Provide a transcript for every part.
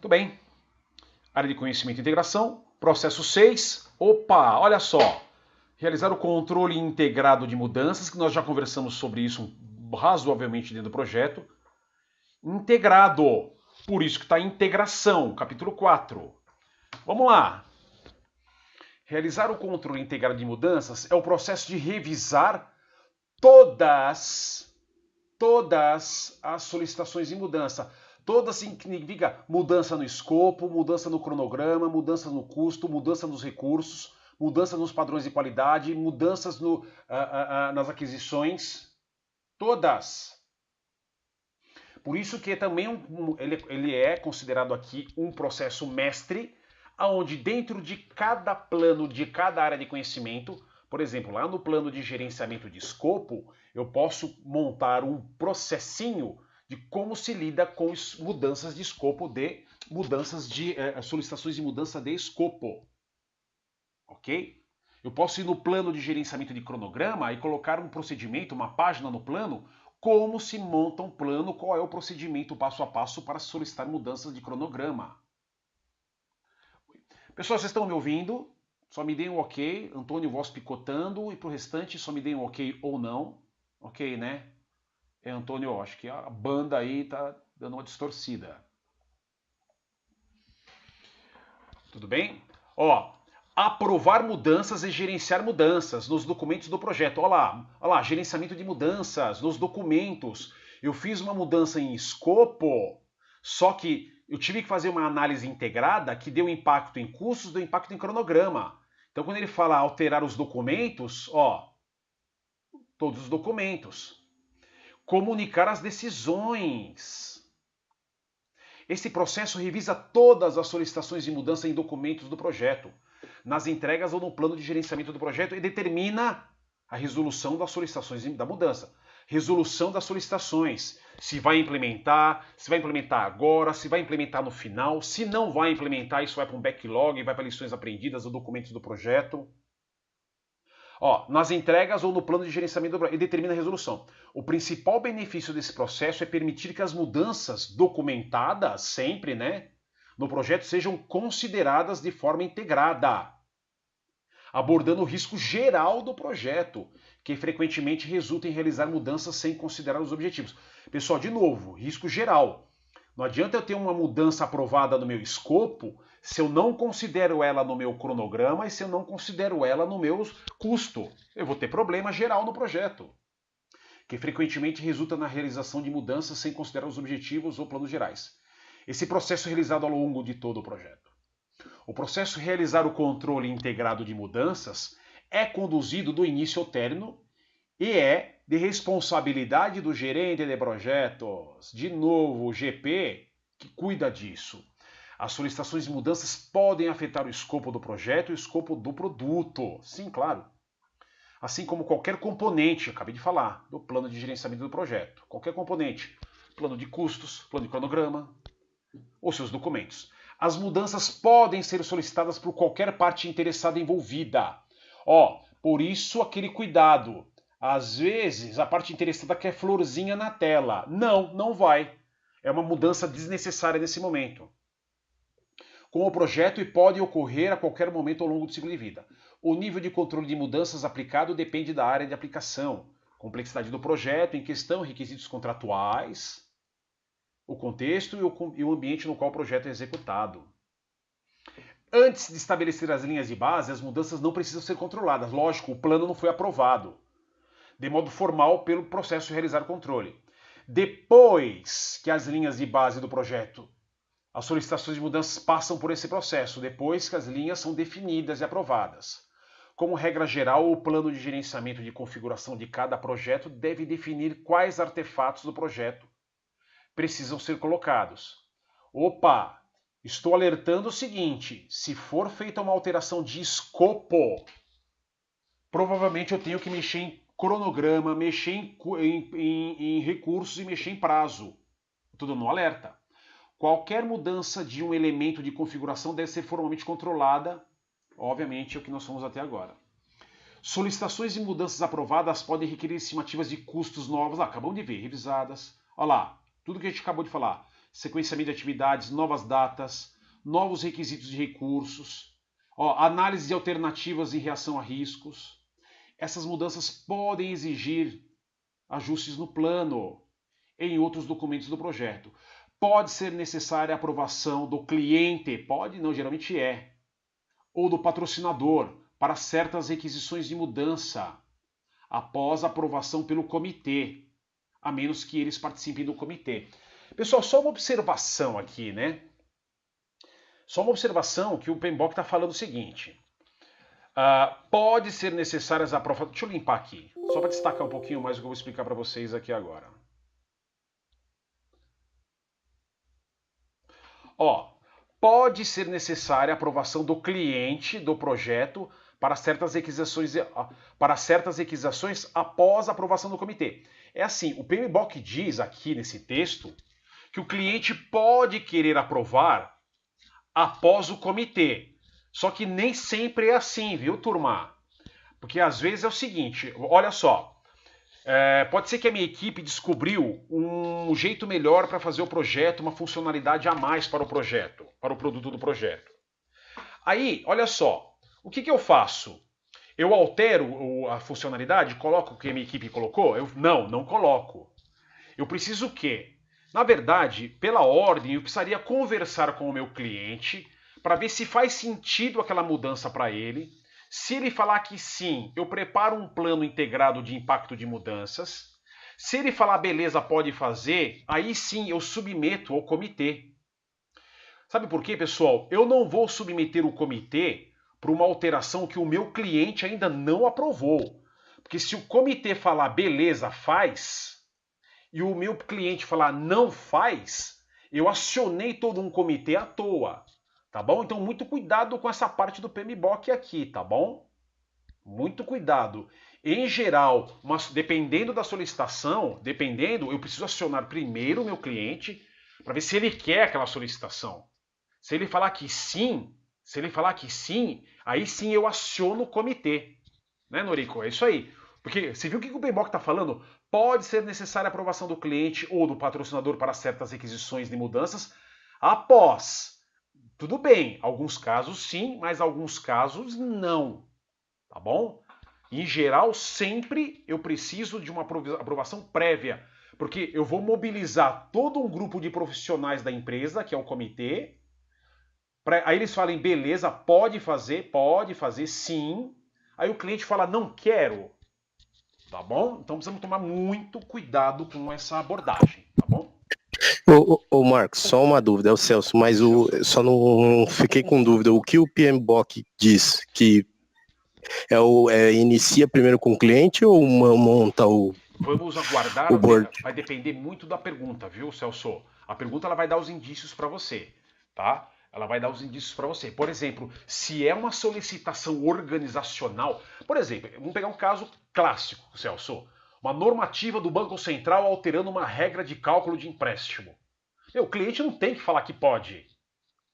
Muito bem. Área de conhecimento e integração. Processo 6. Opa, olha só. Realizar o controle integrado de mudanças, que nós já conversamos sobre isso razoavelmente dentro do projeto. Integrado. Por isso que está integração, capítulo 4. Vamos lá. Realizar o controle integrado de mudanças é o processo de revisar todas as solicitações de mudança. Todas significa mudança no escopo, mudança no cronograma, mudança no custo, mudança nos recursos, mudança nos padrões de qualidade, mudanças nas aquisições. Todas. Por isso que também ele é considerado aqui um processo mestre, onde dentro de cada plano, de cada área de conhecimento, por exemplo, lá no plano de gerenciamento de escopo, eu posso montar um processinho de como se lida com mudanças de escopo, solicitações de mudança de escopo. Ok? Eu posso ir no plano de gerenciamento de cronograma e colocar um procedimento, uma página no plano, como se monta um plano, qual é o procedimento passo a passo para solicitar mudanças de cronograma. Pessoal, vocês estão me ouvindo? Só me deem um ok. Antônio Voz picotando. E pro restante, só me deem um ok ou não. Ok, né? Antônio, acho que a banda aí tá dando uma distorcida. Tudo bem? Ó, aprovar mudanças e gerenciar mudanças nos documentos do projeto. Olha lá, gerenciamento de mudanças nos documentos. Eu fiz uma mudança em escopo, só que eu tive que fazer uma análise integrada que deu impacto em custos, deu impacto em cronograma. Então, quando ele fala alterar os documentos, ó, todos os documentos. Comunicar as decisões. Esse processo revisa todas as solicitações de mudança em documentos do projeto, nas entregas ou no plano de gerenciamento do projeto e determina a resolução das solicitações da mudança. Resolução das solicitações. Se vai implementar agora, se vai implementar no final, se não vai implementar, isso vai para um backlog, vai para lições aprendidas ou documentos do projeto. Ó, nas entregas ou no plano de gerenciamento do projeto, e determina a resolução. O principal benefício desse processo é permitir que as mudanças documentadas, sempre, né, no projeto, sejam consideradas de forma integrada, abordando o risco geral do projeto, que frequentemente resulta em realizar mudanças sem considerar os objetivos. Pessoal, de novo, risco geral. Não adianta eu ter uma mudança aprovada no meu escopo se eu não considero ela no meu cronograma e se eu não considero ela no meu custo. Eu vou ter problema geral no projeto, que frequentemente resulta na realização de mudanças sem considerar os objetivos ou planos gerais. Esse processo é realizado ao longo de todo o projeto. O processo de realizar o controle integrado de mudanças é conduzido do início ao término e é de responsabilidade do gerente de projetos, de novo o GP, que cuida disso. As solicitações de mudanças podem afetar o escopo do projeto e o escopo do produto. Sim, claro. Assim como qualquer componente, acabei de falar, do plano de gerenciamento do projeto. Qualquer componente, plano de custos, plano de cronograma, ou seus documentos. As mudanças podem ser solicitadas por qualquer parte interessada envolvida. Ó, por isso aquele cuidado. Às vezes a parte interessada quer florzinha na tela. Não, não vai. É uma mudança desnecessária nesse momento. Com o projeto e pode ocorrer a qualquer momento ao longo do ciclo de vida. O nível de controle de mudanças aplicado depende da área de aplicação, complexidade do projeto em questão, requisitos contratuais, o contexto e o ambiente no qual o projeto é executado. Antes de estabelecer as linhas de base, as mudanças não precisam ser controladas. Lógico, o plano não foi aprovado de modo formal pelo processo de realizar controle. Depois que as linhas de base do projeto, as solicitações de mudanças passam por esse processo, depois que as linhas são definidas e aprovadas. Como regra geral, o plano de gerenciamento de configuração de cada projeto deve definir quais artefatos do projeto precisam ser colocados. Opa, estou alertando o seguinte, se for feita uma alteração de escopo, provavelmente eu tenho que mexer em cronograma, mexer em recursos e mexer em prazo. Estou dando um alerta. Qualquer mudança de um elemento de configuração deve ser formalmente controlada, obviamente é o que nós somos até agora. Solicitações de mudanças aprovadas podem requerer estimativas de custos novos, acabamos de ver, revisadas. Olha lá, tudo que a gente acabou de falar. sequenciamento de atividades, novas datas, novos requisitos de recursos, análise de alternativas em reação a riscos. Essas mudanças podem exigir ajustes no plano, em outros documentos do projeto. Pode ser necessária a aprovação do cliente, pode não, geralmente é, ou do patrocinador para certas requisições de mudança, após aprovação pelo comitê, a menos que eles participem do comitê. Pessoal, só uma observação aqui, né? Só uma observação que o PMBOK está falando o seguinte. Pode ser necessárias a aprovação... Deixa eu limpar aqui, só para destacar um pouquinho mais o que eu vou explicar para vocês aqui agora. Pode ser necessária a aprovação do cliente do projeto para certas requisições após a aprovação do comitê. É assim, o PMBOK diz aqui nesse texto que o cliente pode querer aprovar após o comitê. Só que nem sempre é assim, viu, turma? Porque às vezes é o seguinte, olha só, pode ser que a minha equipe descobriu um jeito melhor para fazer o projeto, uma funcionalidade a mais para o projeto, para o produto do projeto. Aí, olha só, o que eu faço? Eu altero a funcionalidade, coloco o que a minha equipe colocou? Não coloco. Eu preciso o quê? Na verdade, pela ordem, eu precisaria conversar com o meu cliente para ver se faz sentido aquela mudança para ele. Se ele falar que sim, eu preparo um plano integrado de impacto de mudanças. Se ele falar beleza, pode fazer, aí sim eu submeto ao comitê. Sabe por quê, pessoal? Eu não vou submeter o comitê para uma alteração que o meu cliente ainda não aprovou. Porque se o comitê falar beleza, faz, e o meu cliente falar não faz, eu acionei todo um comitê à toa. Tá bom? Então muito cuidado com essa parte do PMBOK aqui, tá bom? Muito cuidado. Em geral, mas dependendo da solicitação, eu preciso acionar primeiro o meu cliente para ver se ele quer aquela solicitação. Se ele falar que sim, aí sim eu aciono o comitê. Né, Noriko? É isso aí. Porque você viu o que o PMBOK está falando? Pode ser necessária a aprovação do cliente ou do patrocinador para certas requisições de mudanças após. Tudo bem, alguns casos sim, mas alguns casos não, tá bom? Em geral, sempre eu preciso de uma aprovação prévia, porque eu vou mobilizar todo um grupo de profissionais da empresa, que é o comitê, aí eles falem, beleza, pode fazer sim, aí o cliente fala, não quero, tá bom? Então precisamos tomar muito cuidado com essa abordagem, tá bom? Ô Marcos, só uma dúvida, é o Celso, mas só não fiquei com dúvida. O que o PMBOK diz? Que inicia primeiro com o cliente ou monta o Vamos aguardar, board? vai depender muito da pergunta, viu, Celso? A pergunta ela vai dar os indícios para você, tá? Ela vai dar os indícios para você. Por exemplo, se é uma solicitação organizacional, por exemplo, vamos pegar um caso clássico, Celso. Uma normativa do Banco Central alterando uma regra de cálculo de empréstimo. O cliente não tem que falar que pode.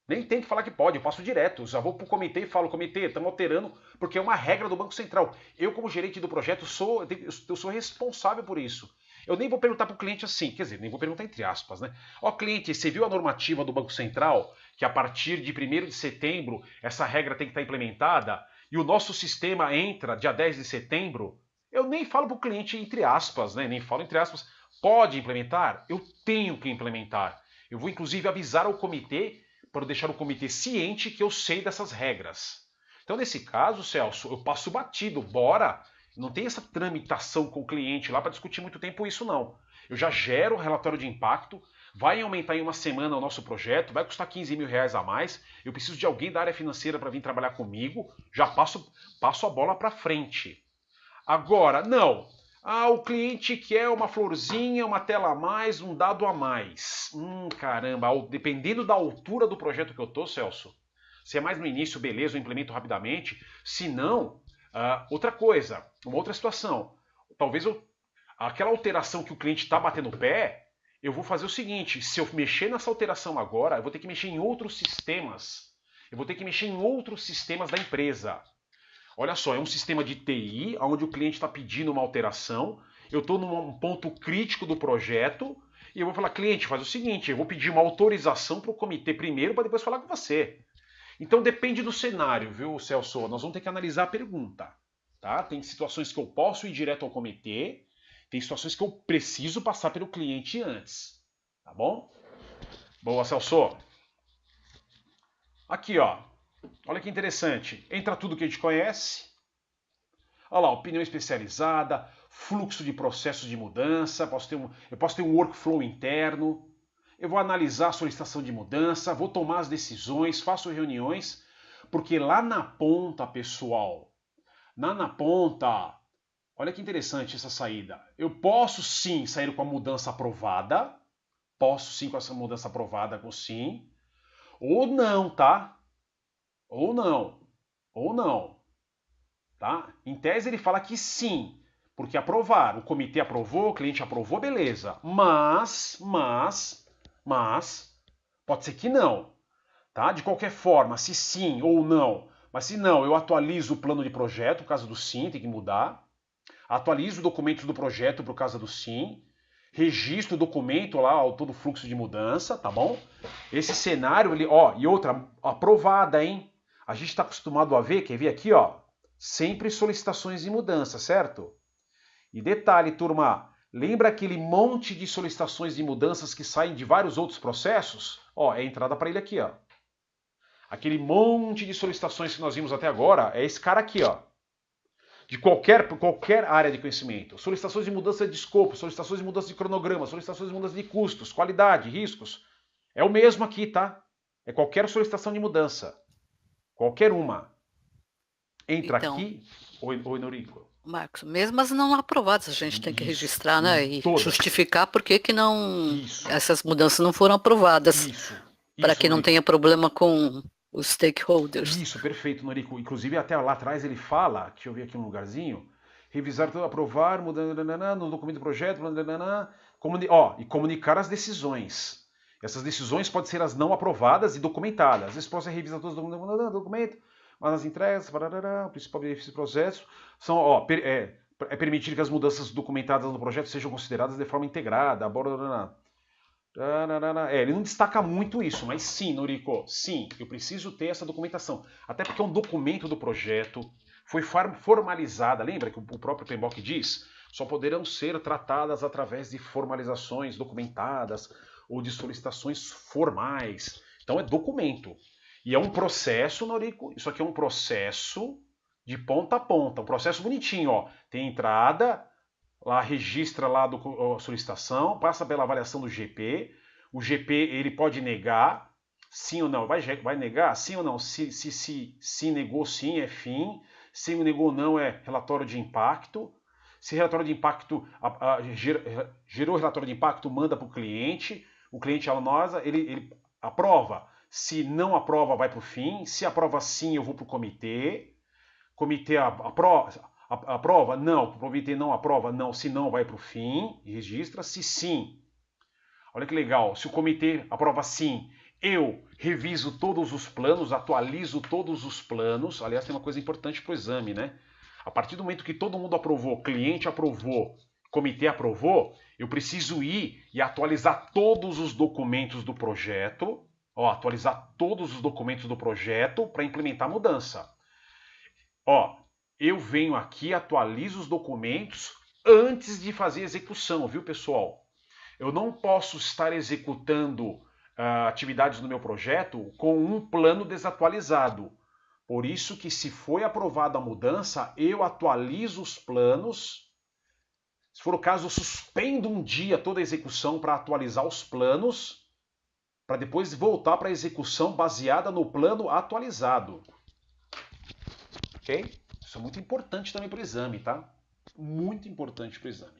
Nem tem que falar que pode, eu passo direto. Eu já vou para o comitê e falo, comitê, estamos alterando porque é uma regra do Banco Central. Eu, como gerente do projeto, eu sou responsável por isso. Eu nem vou perguntar para o cliente assim, quer dizer, nem vou perguntar entre aspas, né? Cliente, você viu a normativa do Banco Central que a partir de 1º de setembro essa regra tem que estar implementada e o nosso sistema entra dia 10 de setembro? Eu nem falo para o cliente entre aspas, né? Nem falo entre aspas, pode implementar? Eu tenho que implementar. Eu vou inclusive avisar ao comitê para deixar o comitê ciente que eu sei dessas regras. Então, nesse caso, Celso, eu passo batido, bora. Não tem essa tramitação com o cliente lá para discutir muito tempo isso, não. Eu já gero o relatório de impacto, vai aumentar em uma semana o nosso projeto, vai custar 15 mil reais a mais, eu preciso de alguém da área financeira para vir trabalhar comigo, já passo a bola para frente. Agora, não. O cliente quer uma florzinha, uma tela a mais, um dado a mais. Caramba, dependendo da altura do projeto que eu tô, Celso, se é mais no início, beleza, eu implemento rapidamente. Se não, outra coisa, uma outra situação. Talvez aquela alteração que o cliente está batendo o pé, eu vou fazer o seguinte, se eu mexer nessa alteração agora, eu vou ter que mexer em outros sistemas. Eu vou ter que mexer em outros sistemas da empresa. Olha só, é um sistema de TI, onde o cliente está pedindo uma alteração, eu estou num ponto crítico do projeto, E eu vou falar, cliente, faz o seguinte, eu vou pedir uma autorização para o comitê primeiro para depois falar com você. Então depende do cenário, viu, Celso? Nós vamos ter que analisar a pergunta. Tá? Tem situações que eu posso ir direto ao comitê, tem situações que eu preciso passar pelo cliente antes. Tá bom? Boa, Celso. Aqui, ó. Olha que interessante. Entra tudo que a gente conhece. Olha lá, opinião especializada, fluxo de processos de mudança, eu posso ter um workflow interno, eu vou analisar a solicitação de mudança, vou tomar as decisões, faço reuniões, porque lá na ponta, pessoal, na ponta, olha que interessante essa saída. Eu posso sim sair com a mudança aprovada, posso sim com essa mudança aprovada, com sim, ou não, tá? Ou não. Tá? Em tese ele fala que sim, porque aprovar, o comitê aprovou, o cliente aprovou, beleza. Mas, pode ser que não. Tá? De qualquer forma, se sim ou não, mas se não, eu atualizo o plano de projeto, por causa do sim, tem que mudar. Atualizo o documento do projeto por causa do sim. Registro o documento lá, todo o fluxo de mudança, tá bom? Esse cenário, ele, ó, e outra, aprovada, hein? A gente está acostumado a ver, quer ver aqui, ó, sempre solicitações de mudança, certo? E detalhe, turma, lembra aquele monte de solicitações de mudanças que saem de vários outros processos? Ó, é a entrada para ele aqui, ó. Aquele monte de solicitações que nós vimos até agora é esse cara aqui, ó. De qualquer área de conhecimento. Solicitações de mudança de escopo, solicitações de mudança de cronograma, solicitações de mudança de custos, qualidade, riscos. É o mesmo aqui, tá? É qualquer solicitação de mudança. Qualquer uma. Entra Então, aqui. Oi, Norico. Marcos, mesmo as não aprovadas, a gente tem que registrar, né? E Todas. justificar por que não Isso. essas mudanças não foram aprovadas, para que não Norico. tenha problema com os stakeholders. Isso, perfeito, Norico. Inclusive, até lá atrás ele fala, deixa eu ver aqui um lugarzinho, revisar, aprovar, mudando no documento do projeto, e comunicar as decisões. Essas decisões podem ser as não aprovadas e documentadas. Às vezes pode ser revisar todos os documentos, mas as entregas, o principal benefício do processo são, é permitir que as mudanças documentadas no projeto sejam consideradas de forma integrada. Ele não destaca muito isso, mas sim, Norico, sim, eu preciso ter essa documentação. Até porque é um documento do projeto, foi formalizada, lembra que o próprio PMBOK diz? Só poderão ser tratadas através de formalizações documentadas ou de solicitações formais. Então é documento. E é um processo, Norico, isso aqui é um processo de ponta a ponta, um processo bonitinho, ó. Tem entrada, lá registra lá a solicitação, passa pela avaliação do GP, o GP ele pode negar, sim ou não, vai negar, sim ou não, se negou sim é fim, se negou não é relatório de impacto, se relatório de impacto gerou relatório de impacto, manda para o cliente analisa, ele aprova, se não aprova vai para o fim, se aprova sim eu vou para o comitê aprova? Não. O comitê não aprova? Não. Se não, vai para o fim, registra. Se sim, olha que legal, se o comitê aprova sim, eu reviso todos os planos, atualizo todos os planos. Aliás, tem uma coisa importante para o exame, né? A partir do momento que todo mundo aprovou, cliente aprovou, comitê aprovou, eu preciso ir e atualizar todos os documentos do projeto, atualizar todos os documentos do projeto para implementar a mudança. Eu venho aqui, atualizo os documentos antes de fazer a execução, viu, pessoal? Eu não posso estar executando atividades no meu projeto com um plano desatualizado. Por isso que se foi aprovada a mudança, eu atualizo os planos. Se for o caso, eu suspendo um dia toda a execução para atualizar os planos, para depois voltar para a execução baseada no plano atualizado. Ok? Isso é muito importante também para o exame, tá? Muito importante para o exame.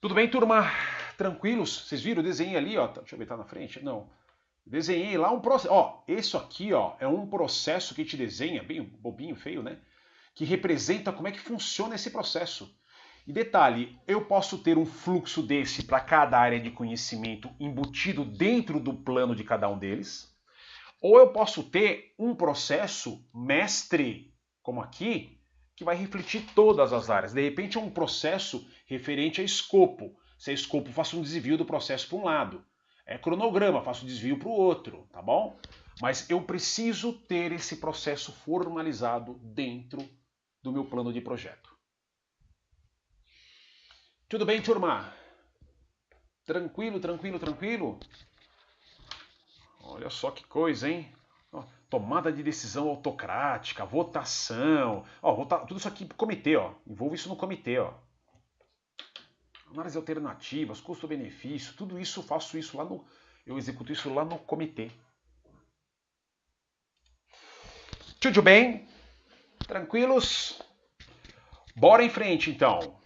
Tudo bem, turma? Tranquilos? Vocês viram? Eu desenhei ali, ó. Deixa eu ver, tá na frente? Não. Desenhei lá um processo. Isso aqui, é um processo que a gente desenha, bem bobinho, feio, né? Que representa como é que funciona esse processo. E detalhe, eu posso ter um fluxo desse para cada área de conhecimento embutido dentro do plano de cada um deles. Ou eu posso ter um processo mestre, como aqui, que vai refletir todas as áreas. De repente é um processo referente a escopo. Se é escopo, faço um desvio do processo para um lado. É cronograma, faço um desvio para o outro, tá bom? Mas eu preciso ter esse processo formalizado dentro do meu plano de projeto. Tudo bem, turma? Tranquilo, tranquilo, tranquilo? Olha só que coisa, hein? Ó, tomada de decisão autocrática, votação. Ó, tudo isso aqui pro comitê, ó. Envolvo isso no comitê, ó. Análise alternativas, custo-benefício, tudo isso eu faço isso lá no. Eu executo isso lá no comitê. Tudo bem? Tranquilos? Bora em frente, então.